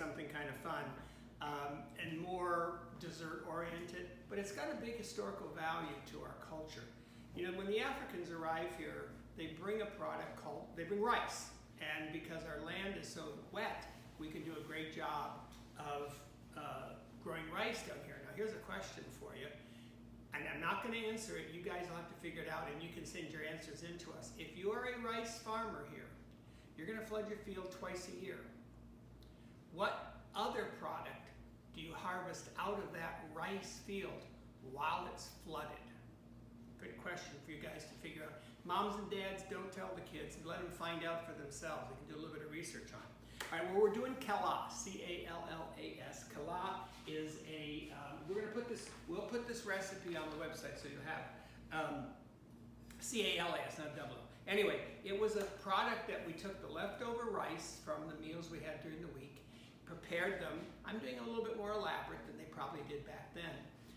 something kind of fun and more dessert oriented, but it's got a big historical value to our culture. You know, when the Africans arrive here, they bring a product called, they bring rice. And because our land is so wet, we can do a great job of growing rice down here. Now here's a question for you, and I'm not going to answer it. You guys will have to figure it out, and you can send your answers in to us. If you are a rice farmer here, you're going to flood your field twice a year. What other product do you harvest out of that rice field while it's flooded? Good question for you guys to figure out. Moms and dads, don't tell the kids. Let them find out for themselves. They can do a little bit of research on it. All right, well, we're doing Calas, C-A-L-L-A-S. Calas is a, we'll put this recipe on the website so you'll have it. C-A-L-A-S, not double O. Anyway, it was a product that we took the leftover rice from the meals we had during the week, prepared them. I'm doing a little bit more elaborate than they probably did back then.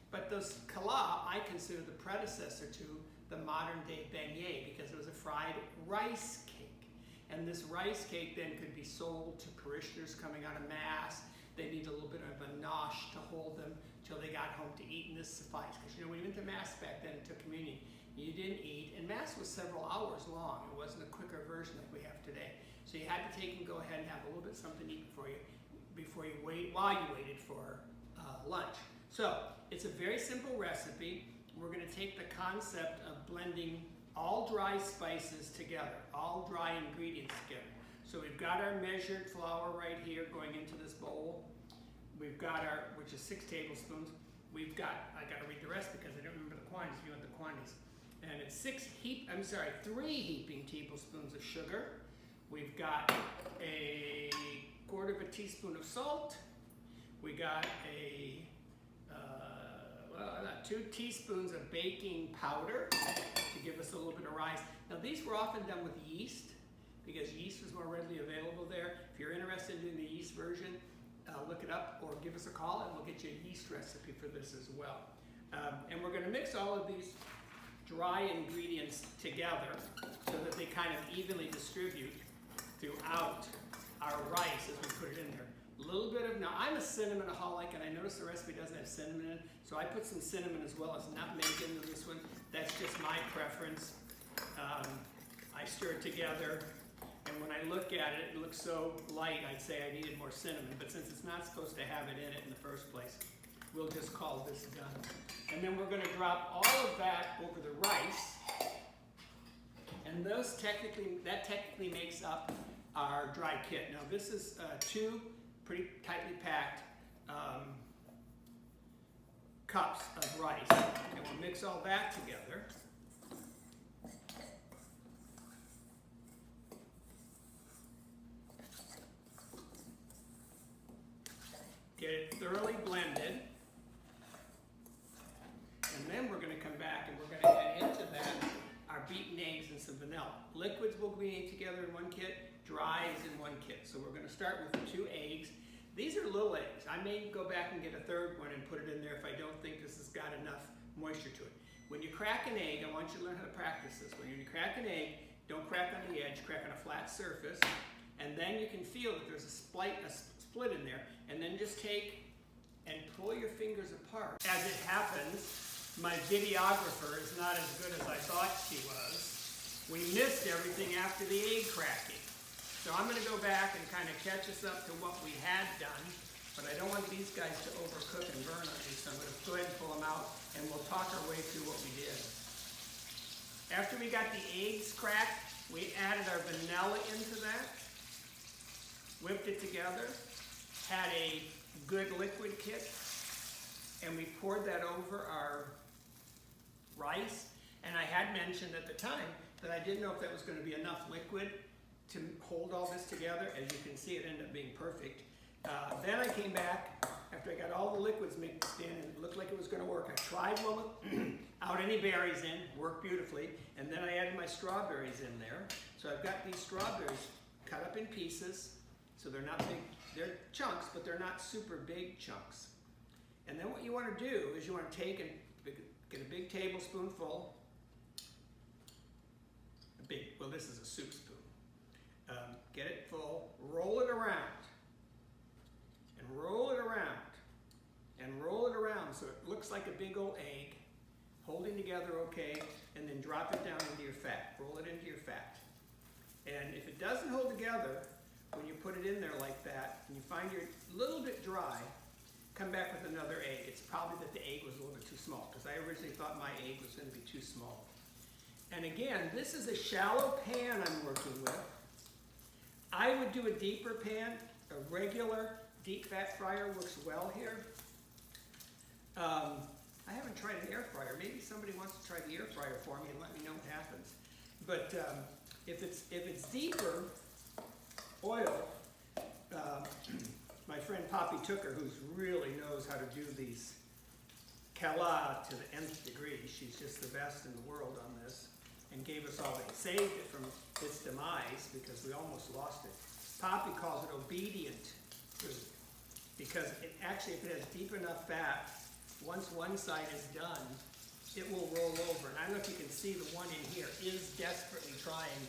But those Calas, I consider the predecessor to the modern day beignet because it was a fried rice cake. And this rice cake then could be sold to parishioners coming out of Mass. They need a little bit of a nosh to hold them till they got home to eat, and this sufficed. Because you know, when you went to Mass back then and took communion, you didn't eat, and Mass was several hours long. It wasn't a quicker version like we have today. So you had to take and go ahead and have a little bit something to eat before you while you waited for lunch. So it's a very simple recipe. We're going to take the concept of blending all dry spices together, all dry ingredients together. So we've got our measured flour right here going into this bowl. We've got our, which is 6 tablespoons. We've got, I got to read the rest because I don't remember the quantities. You want the quantities. And it's 3 heaping tablespoons of sugar. We've got a 1/4 teaspoon of salt. We got 2 teaspoons of baking powder to give us a little bit of rise. Now these were often done with yeast because yeast was more readily available there. If you're interested in doing the yeast version, look it up or give us a call and we'll get you a yeast recipe for this as well. And we're going to mix all of these dry ingredients together so that they kind of evenly distribute throughout our rice as we put it in there. A little bit of, now I'm a cinnamon-aholic and I noticed the recipe doesn't have cinnamon in it, so I put some cinnamon as well as nutmeg into this one. That's just my preference. I stir it together, and when I look at it, it looks so light, I'd say I needed more cinnamon, but since it's not supposed to have it in it in the first place, we'll just call this done. And then we're going to drop all of that over the rice, and that technically makes up our dry kit. Now this is 2 pretty tightly packed cups of rice, and we'll mix all that together. Get it thoroughly blended, and then we're going to come back and we're going to add into that our beaten eggs and some vanilla. Liquids will be together in one kit, dries in one kit. So we're going to start with the 2 eggs. These are little eggs. I may go back and get a 3rd one and put it in there if I don't think this has got enough moisture to it. When you crack an egg, I want you to learn how to practice this. When you crack an egg, don't crack on the edge, crack on a flat surface, and then you can feel that there's a split in there, and then just take and pull your fingers apart. As it happens, my videographer is not as good as I thought she was. We missed everything after the egg cracking. So I'm going to go back and kind of catch us up to what we had done, but I don't want these guys to overcook and burn on me, so I'm going to go ahead and pull them out, and we'll talk our way through what we did. After we got the eggs cracked, we added our vanilla into that, whipped it together, had a good liquid kit, and we poured that over our rice. And I had mentioned at the time that I didn't know if that was going to be enough liquid to hold all this together. As you can see, it ended up being perfect. Then I came back after I got all the liquids mixed in and it looked like it was going to work. I tried one without any berries in, worked beautifully, and then I added my strawberries in there. So I've got these strawberries cut up in pieces, so they're not big, they're chunks, but they're not super big chunks. And then what you want to do is you want to take and get a big tablespoonful, well this is a soup spoon, get it full, roll it around, like a big old egg, holding together okay, and then drop it down into your fat. Roll it into your fat. And if it doesn't hold together, when you put it in there like that, and you find you're a little bit dry, come back with another egg. It's probably that the egg was a little bit too small, because I originally thought my egg was going to be too small. And again, this is a shallow pan I'm working with. I would do a deeper pan. A regular deep fat fryer works well here. I haven't tried an air fryer. Maybe somebody wants to try the air fryer for me and let me know what happens. But if it's deeper oil, my friend Poppy Tooker, who really knows how to do these Calas to the nth degree, she's just the best in the world on this, and gave us all, they saved it from its demise because we almost lost it. Poppy calls it obedient food because it actually, if it has deep enough fat, once one side is done, it will roll over. And I don't know if you can see the one in here is desperately trying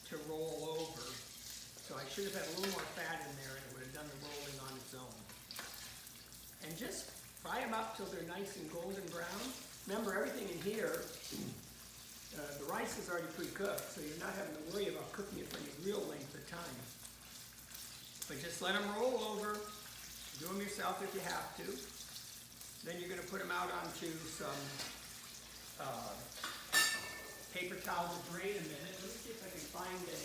to roll over. So I should have had a little more fat in there and it would have done the rolling on its own. And just fry them up till they're nice and golden brown. Remember, everything in here, the rice is already pre-cooked, so you're not having to worry about cooking it for any real length of time. But just let them roll over. Do them yourself if you have to. Then you're going to put them out onto some paper towel to drain a minute. Let me see if I can find a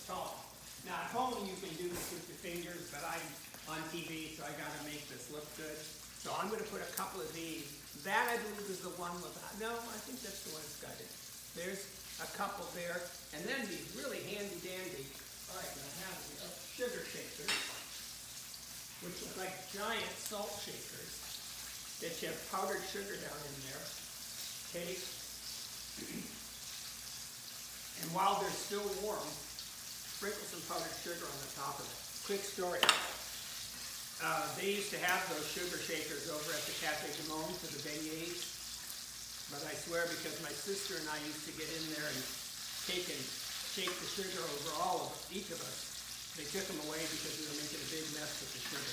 towel. Now at home you can do this with your fingers, but I'm on TV, so I got to make this look good. So I'm going to put a couple of these. That I believe is the one with, no, I think that's the one that's got it. There's a couple there. And then these really handy dandy, all right, I have the sugar shakers, which look like giant salt shakers that you have powdered sugar down in there. Take, and while they're still warm, sprinkle some powdered sugar on the top of it. Quick story. They used to have those sugar shakers over at the Cafe du Monde for the beignets, but I swear because my sister and I used to get in there and take and shake the sugar over all of each of us. They took them away because we were making a big mess with the sugar.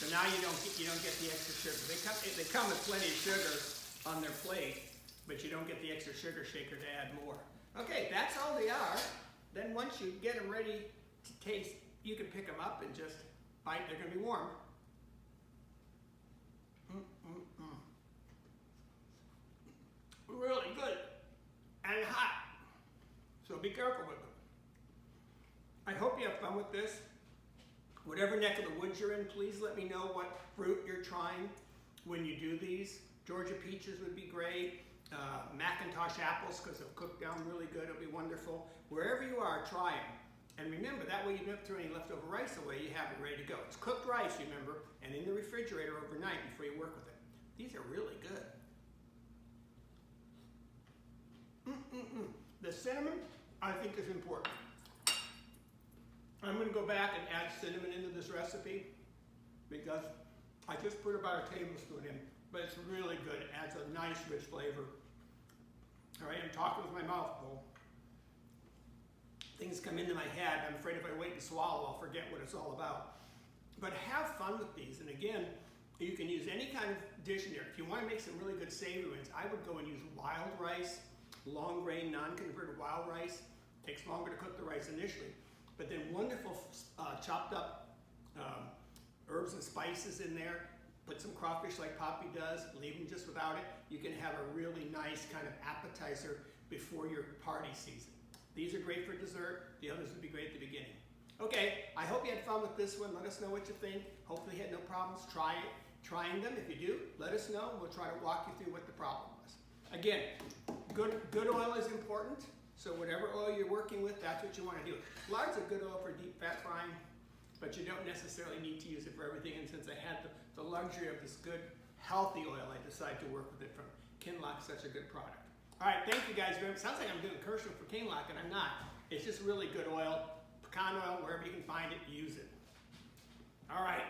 So now you don't get the extra sugar. They come with plenty of sugar on their plate, but you don't get the extra sugar shaker to add more. Okay, that's all they are. Then once you get them ready to taste, you can pick them up and just bite. They're going to be warm. Really good and hot. So be careful with them. I hope you have fun with this. Whatever neck of the woods you're in, please let me know what fruit you're trying when you do these. Georgia peaches would be great. Macintosh apples, because they'll cook down really good. It'll be wonderful. Wherever you are, try them. And remember, that way you don't throw any leftover rice away. You have it ready to go. It's cooked rice, remember, and in the refrigerator overnight before you work with it. These are really good. The cinnamon, I think, is important. I'm going to go back and add cinnamon into this recipe because I just put about a tablespoon in, but it's really good. It adds a nice, rich flavor. All right, I'm talking with my mouth full. Things come into my head. I'm afraid if I wait and swallow, I'll forget what it's all about. But have fun with these. And again, you can use any kind of dish in there. If you want to make some really good savory ones, I would go and use wild rice, long grain, non-converted wild rice. Takes longer to cook the rice initially. But then wonderful chopped up herbs and spices in there. Put some crawfish like Poppy does. Leave them just without it. You can have a really nice kind of appetizer before your party season. These are great for dessert. The others would be great at the beginning. Okay, I hope you had fun with this one. Let us know what you think. Hopefully you had no problems trying them. If you do, let us know. We'll try to walk you through what the problem was. Again, good oil is important. So whatever oil you're working with, that's what you want to do. Lard's a good oil for deep fat frying, but you don't necessarily need to use it for everything. And since I had the luxury of this good, healthy oil, I decided to work with it from Kinloch, such a good product. All right, thank you guys very much. Sounds like I'm doing a commercial for Kinloch, and I'm not. It's just really good oil. Pecan oil, wherever you can find it, use it. All right.